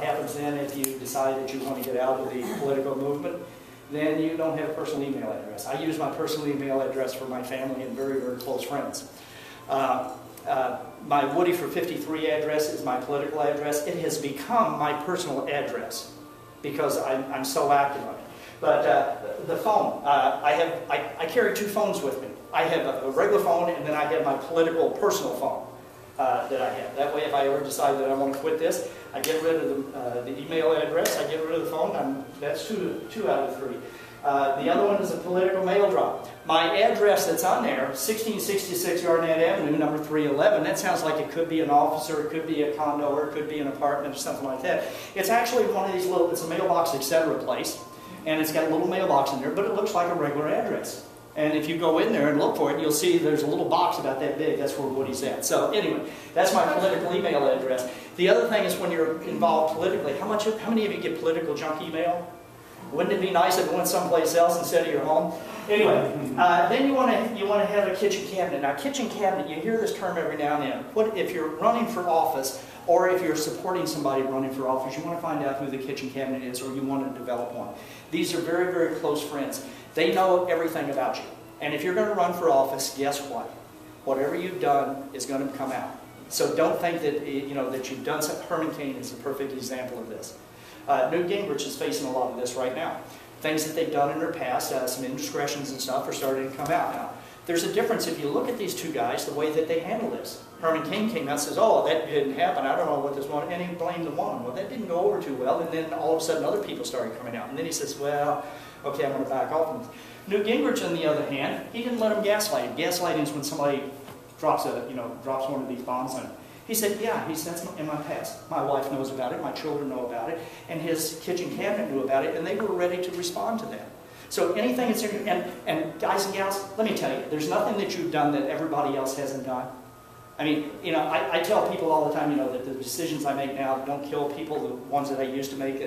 happens then if you decide that you want to get out of the political movement, then you don't have a personal email address. I use my personal email address for my family and very, very close friends. My Woody for 53 address is my political address. It has become my personal address because I'm so active on it. But the phone, I carry two phones with me. I have a regular phone, and then I have my political personal phone that I have. That way, if I ever decide that I want to quit this, I get rid of the email address, I get rid of the phone. That's two out of three. The other one is a political mail drop. My address that's on there, 1666 Yarnett Avenue, number 311, that sounds like it could be an office, or it could be a condo, or it could be an apartment, or something like that. It's actually one of these little, it's a mailbox, etc. place, and it's got a little mailbox in there, but it looks like a regular address. And if you go in there and look for it, you'll see there's a little box about that big. That's where Woody's at. So anyway, that's my political email address. The other thing is when you're involved politically, how many of you get political junk email? Wouldn't it be nice if it went someplace else instead of your home? Anyway, then you want to have a kitchen cabinet. Now, kitchen cabinet, you hear this term every now and then. What if you're running for office, or if you're supporting somebody running for office, you want to find out who the kitchen cabinet is, or you want to develop one. These are very, very close friends. They know everything about you. And if you're going to run for office, guess what? Whatever you've done is going to come out. So don't think that that you've done something. Herman Cain is a perfect example of this. Newt Gingrich is facing a lot of this right now. Things that they've done in their past, some indiscretions and stuff, are starting to come out now. There's a difference if you look at these two guys, the way that they handle this. Herman Cain came out and says, "Oh, that didn't happen. I don't know what this one," and he blamed the woman. Well, that didn't go over too well, and then all of a sudden other people started coming out. And then he says, "Well, okay, I'm going to back off." Newt Gingrich, on the other hand, he didn't let him gaslight him. Gaslighting is when somebody drops one of these bombs on him. He said, "Yeah," he said, "that's in my past. My wife knows about it, my children know about it, and his kitchen cabinet knew about it, and they were ready to respond to that." So anything that's in your, and guys and gals, let me tell you, there's nothing that you've done that everybody else hasn't done. I mean, I tell people all the time, that the decisions I make now don't kill people. The ones that I used to make,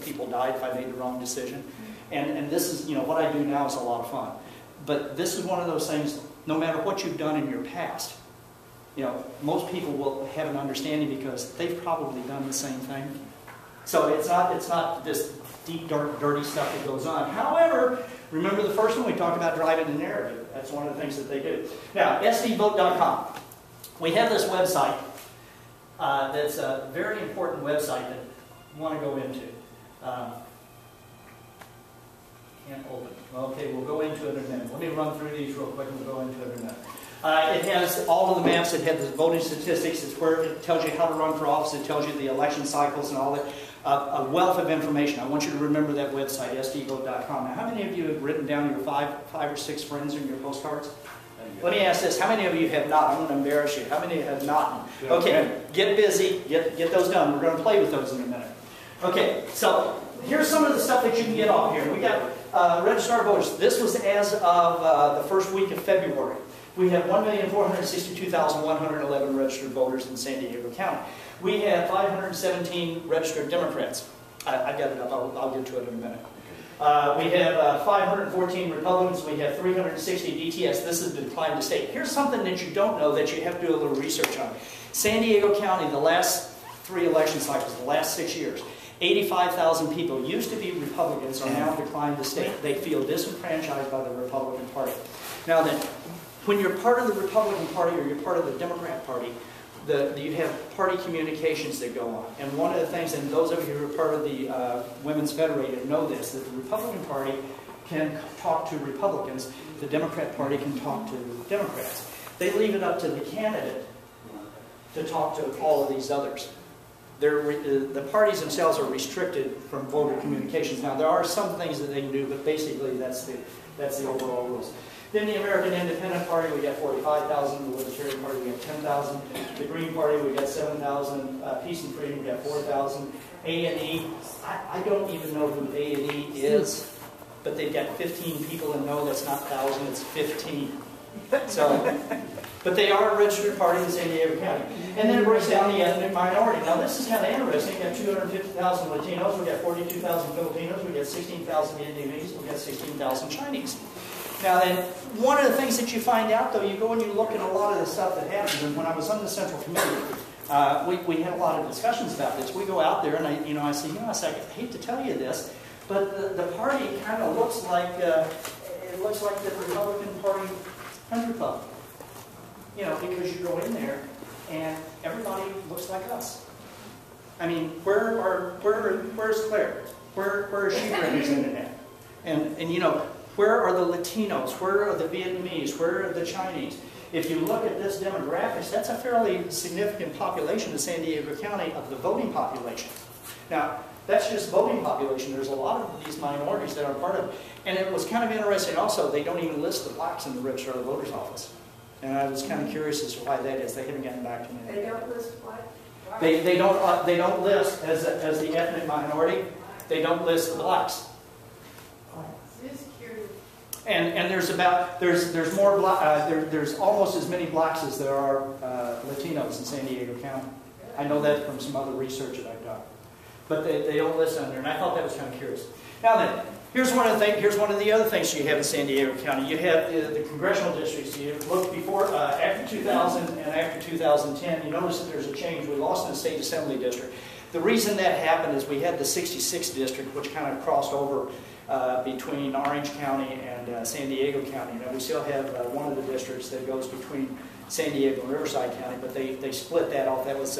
people died if I made the wrong decision. And this is, what I do now is a lot of fun. But this is one of those things, no matter what you've done in your past, most people will have an understanding because they've probably done the same thing. So it's not this deep, dark, dirty stuff that goes on. However, remember the first one we talked about, driving the narrative. That's one of the things that they do. Now, sdvote.com. We have this website that's a very important website that you want to go into. Can't open. Okay, we'll go into it in a minute. Let me run through these real quick and we'll go into it in a minute. It has all of the maps. It has the voting statistics. It's where it tells you how to run for office. It tells you the election cycles and all that. A wealth of information. I want you to remember that website, sdvote.com. Now, how many of you have written down your five or six friends in your postcards? Let me ask this. How many of you have not? I'm going to embarrass you. How many have not? Okay, get busy. Get those done. We're going to play with those in a minute. Okay, so here's some of the stuff that you can get off here. We got registered voters. This was as of the first week of February. We have 1,462,111 registered voters in San Diego County. We have 517 registered Democrats. I've got it up. I'll get to it in a minute. We have 514 Republicans. We have 360 DTS. This is the decline to state. Here's something that you don't know that you have to do a little research on. San Diego County, the last 3 election cycles, the last 6 years, 85,000 people used to be Republicans are now declined to state. They feel disenfranchised by the Republican Party. Now then, when you're part of the Republican Party or you're part of the Democrat Party, you have party communications that go on. And one of the things, and those of you who are part of the Women's Federated know this, that the Republican Party can talk to Republicans, the Democrat Party can talk to Democrats. They leave it up to the candidate to talk to all of these others. The parties themselves are restricted from voter communications. Now, there are some things that they can do, but basically that's the overall rules. Then the American Independent Party, we got 45,000. The Libertarian Party, we got 10,000. The Green Party, we got 7,000. Peace and Freedom, we got 4,000. A&E, I don't even know who A&E is, but they've got 15 people and no, that's not 1,000, it's 15. So, but they are a registered party in San Diego County. And then it breaks down the ethnic minority. Now this is kind of interesting. We got 250,000 Latinos, we got 42,000 Filipinos, we got 16,000 Vietnamese, we got 16,000 Chinese. Now then, one of the things that you find out though, you go and you look at a lot of the stuff that happens, and when I was on the Central Committee, we had a lot of discussions about this. We go out there, and I say, I hate to tell you this, but the party kind of looks like it looks like the Republican Party country club. Because you go in there, and everybody looks like us. I mean, where's Claire? Where is she represented at? And where are the Latinos? Where are the Vietnamese? Where are the Chinese? If you look at this demographics, that's a fairly significant population in San Diego County of the voting population. Now, that's just voting population. There's a lot of these minorities that are part of it. And it was kind of interesting also, they don't even list the blacks in the register of the voters office. And I was kind of curious as to why that is. They haven't gotten back to me. They don't list what? They don't list as the ethnic minority. They don't list the blacks. And there's more there's almost as many blacks as there are Latinos in San Diego County. I know that from some other research that I've done. But they don't list on there, and I thought that was kind of curious. Now then, here's one of the other things you have in San Diego County. You have the congressional districts. You look before, after 2000 and after 2010, you notice that there's a change. We lost in the state assembly district. The reason that happened is we had the 66th district, which kind of crossed over between Orange County and San Diego County. Now we still have one of the districts that goes between San Diego and Riverside County, but they split that off. That was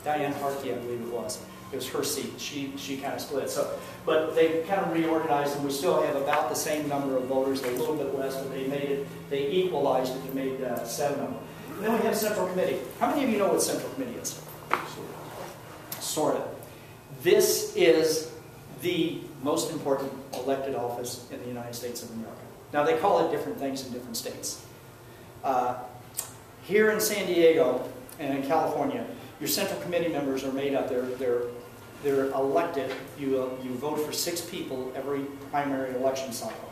Diane Harkey, I believe it was. It was her seat. She kind of split. But they kind of reorganized, and we still have about the same number of voters, a little bit less, but they equalized it and made 7 of them. And then we have Central Committee. How many of you know what Central Committee is? Sort of. This is the most important elected office in the United States of America. Now, they call it different things in different states. Here in San Diego and in California, your Central Committee members are made up. They're elected. You vote for 6 people every primary election cycle.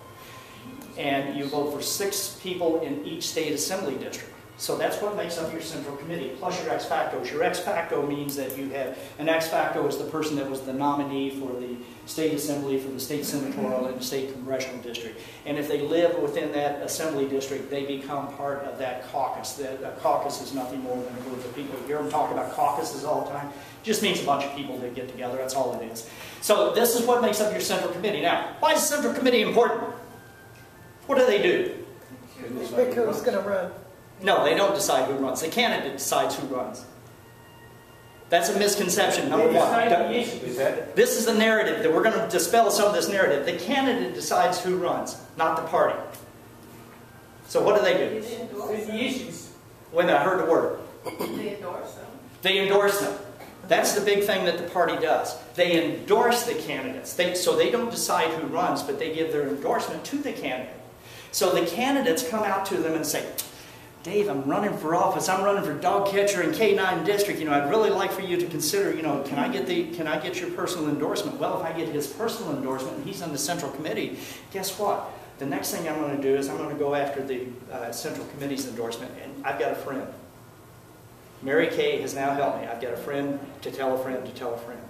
And you vote for 6 people in each state assembly district. So that's what makes up your Central Committee, plus your ex factos. Your ex facto means that you have, an ex facto is the person that was the nominee for the state assembly, for the state senatorial, and the state congressional district. And if they live within that assembly district, they become part of that caucus. A caucus is nothing more than a group of people. You hear them talk about caucuses all the time. It just means a bunch of people that get together. That's all it is. So this is what makes up your Central Committee. Now, why is the Central Committee important? What do they do? Pick who's going to run. No, they don't decide who runs. The candidate decides who runs. That's a misconception, number one. This is the narrative that we're going to dispel some of this narrative. The candidate decides who runs, not the party. So what do? When I heard the word. They endorse them. They endorse them. That's the big thing that the party does. They endorse the candidates. So they don't decide who runs, but they give their endorsement to the candidate. So the candidates come out to them and say, Dave, I'm running for office. I'm running for dog catcher in K9 district. I'd really like for you to consider, can I get your personal endorsement? Well, if I get his personal endorsement and he's on the Central Committee, guess what? The next thing I'm going to do is I'm going to go after the Central Committee's endorsement, and I've got a friend. Mary Kay has now helped me. I've got a friend to tell a friend to tell a friend.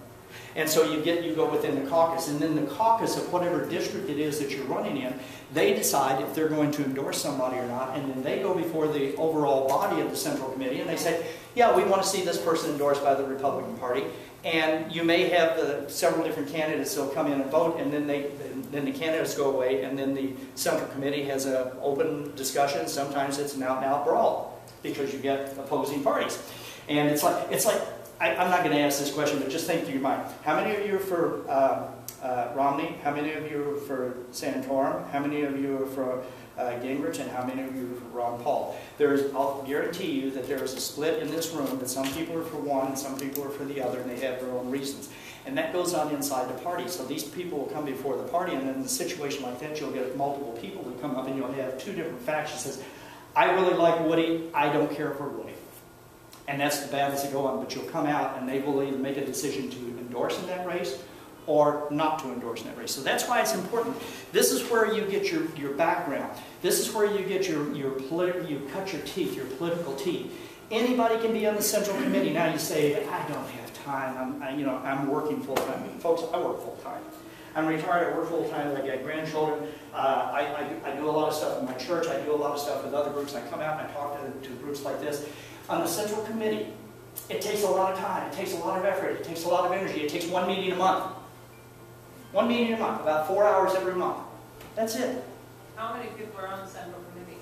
And so you go within the caucus, and then the caucus of whatever district it is that you're running in, they decide if they're going to endorse somebody or not, and then they go before the overall body of the Central Committee, and they say, yeah, we want to see this person endorsed by the Republican Party, and you may have several different candidates that'll come in and vote, and then the candidates go away, and then the Central Committee has an open discussion. Sometimes it's an out-and-out brawl, because you get opposing parties. And it's like I'm not going to ask this question, but just think through your mind. How many of you are for Romney? How many of you are for Santorum? How many of you are for Gingrich? And how many of you are for Ron Paul? I'll guarantee you that there is a split in this room, that some people are for one and some people are for the other, and they have their own reasons. And that goes on inside the party. So these people will come before the party, and in a situation like that, you'll get multiple people that come up, and you'll have 2 different factions that says, I really like Woody, I don't care for Woody. And that's the battles that go on. But you'll come out and they will either make a decision to endorse in that race or not to endorse in that race. So that's why it's important. This is where you get your background. This is where you get you cut your teeth, your political teeth. Anybody can be on the Central Committee. Now you say, I don't have time. I'm working full time. Folks, I work full time. I'm retired. I work full time. I got grandchildren. I do a lot of stuff in my church. I do a lot of stuff with other groups. I come out and I talk to groups like this. On the Central Committee, It takes a lot of time, it takes a lot of effort, it takes a lot of energy. It takes one meeting a month. One meeting a month, about 4 hours every month. That's it. How many people are on the central committee?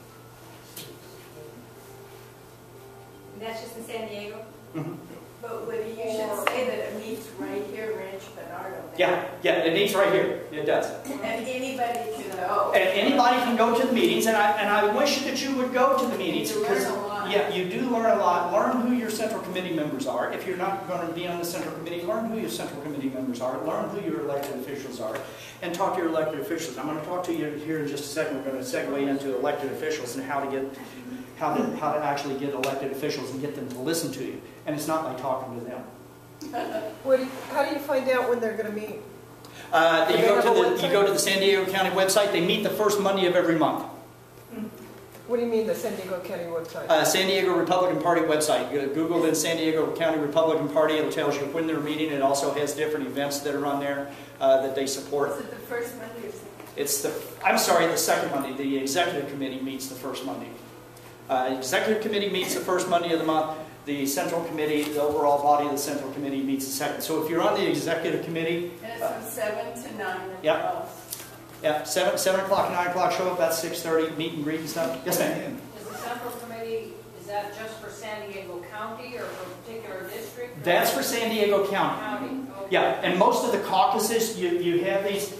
And that's just in San Diego? Mm-hmm. But Woody, you should say that it meets right here, Rancho Bernardo. Yeah, it meets right here. It does. And anybody can go. And anybody can go to the meetings, and I wish that you would go to the meetings. You learn a lot. Yeah, you do learn a lot. Learn who your central committee members are. If you're not going to be on the central committee, learn who your central committee members are. Learn who your elected officials are, and talk to your elected officials. I'm going to talk to you here in just a second. We're going to segue into elected officials and how to actually get elected officials and get them to listen to you. And it's not by talking to them. How do you find out when they're going to meet? You go to the San Diego County website. They meet the first Monday of every month. What do you mean, the San Diego County website? San Diego Republican Party website. Google in San Diego County Republican Party. It tells you when they're meeting. It also has different events that are on there that they support. Is it the first Monday or second? I'm sorry, the second Monday. The executive committee meets the first Monday. Executive committee meets the first Monday of the month. The central committee, the overall body of the central committee, meets the second. So if you're on the executive committee, And it's from 7 to 9 or Yep. 12. yeah, 7 o'clock, 9 o'clock, show up. That's 6:30. Meet and greet and stuff. Yes, ma'am. Is the central committee, is that just for San Diego County or for a particular district? That's for San Diego County. County, okay. Yeah, and most of the caucuses, you have these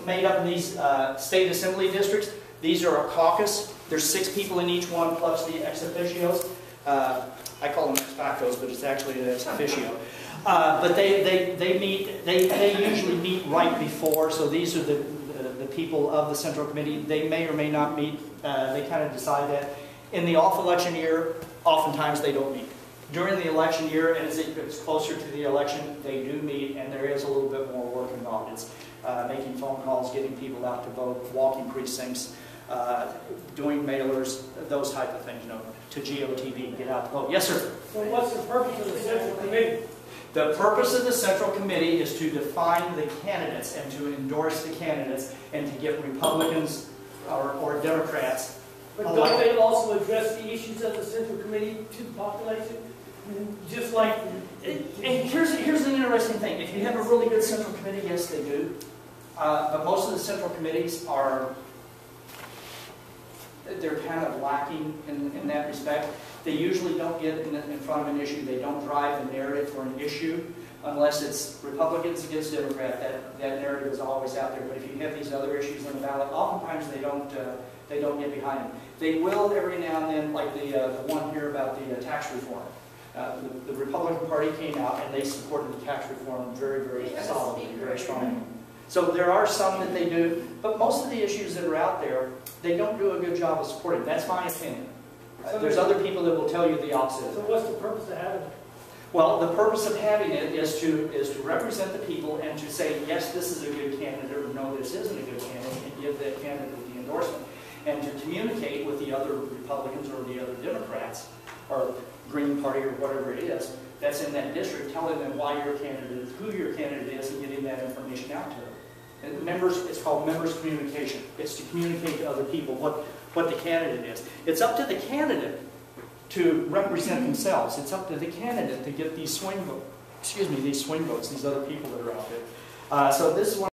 made up in these state assembly districts. These are a caucus. There's 6 people in each one, plus the ex officios. I call them ex factos, but it's actually an ex officio. But they meet. They usually meet right before. So these are the people of the central committee. They may or may not meet. They kind of decide that. In the off-election year, oftentimes they don't meet. During the election year, and as it gets closer to the election, they do meet, and there is a little bit more work involved. It's making phone calls, getting people out to vote, walking precincts, doing mailers, those type of things, to GOTV, get out to vote. Yes, sir? So what's the purpose of the central committee? The purpose of the central committee is to define the candidates and to endorse the candidates and to get Republicans or Democrats. But don't they also address the issues of the central committee to the population? Just like... And here's an interesting thing. If you have a really good central committee, yes, they do. But most of the central committees they're kind of lacking in that respect. They usually don't get in front of an issue. They don't drive the narrative for an issue unless it's Republicans against Democrats. That narrative is always out there. But if you have these other issues on the ballot, oftentimes they don't get behind them. They will every now and then, like the one here about the tax reform. The Republican Party came out and they supported the tax reform very, very solidly, very strongly. So there are some that they do, but most of the issues that are out there, they don't do a good job of supporting. That's my opinion. There's other people that will tell you the opposite. So what's the purpose of having it? Well, the purpose of having it is to represent the people and to say, yes, this is a good candidate, or no, this isn't a good candidate, and give that candidate the endorsement. And to communicate with the other Republicans or the other Democrats, or Green Party, or whatever it is, that's in that district, telling them why your candidate, who your candidate is, and getting that information out to them. And members, it's called members communication. It's to communicate to other people what the candidate is. It's up to the candidate to represent themselves. It's up to the candidate to get these swing votes, these other people that are out there. So this is one.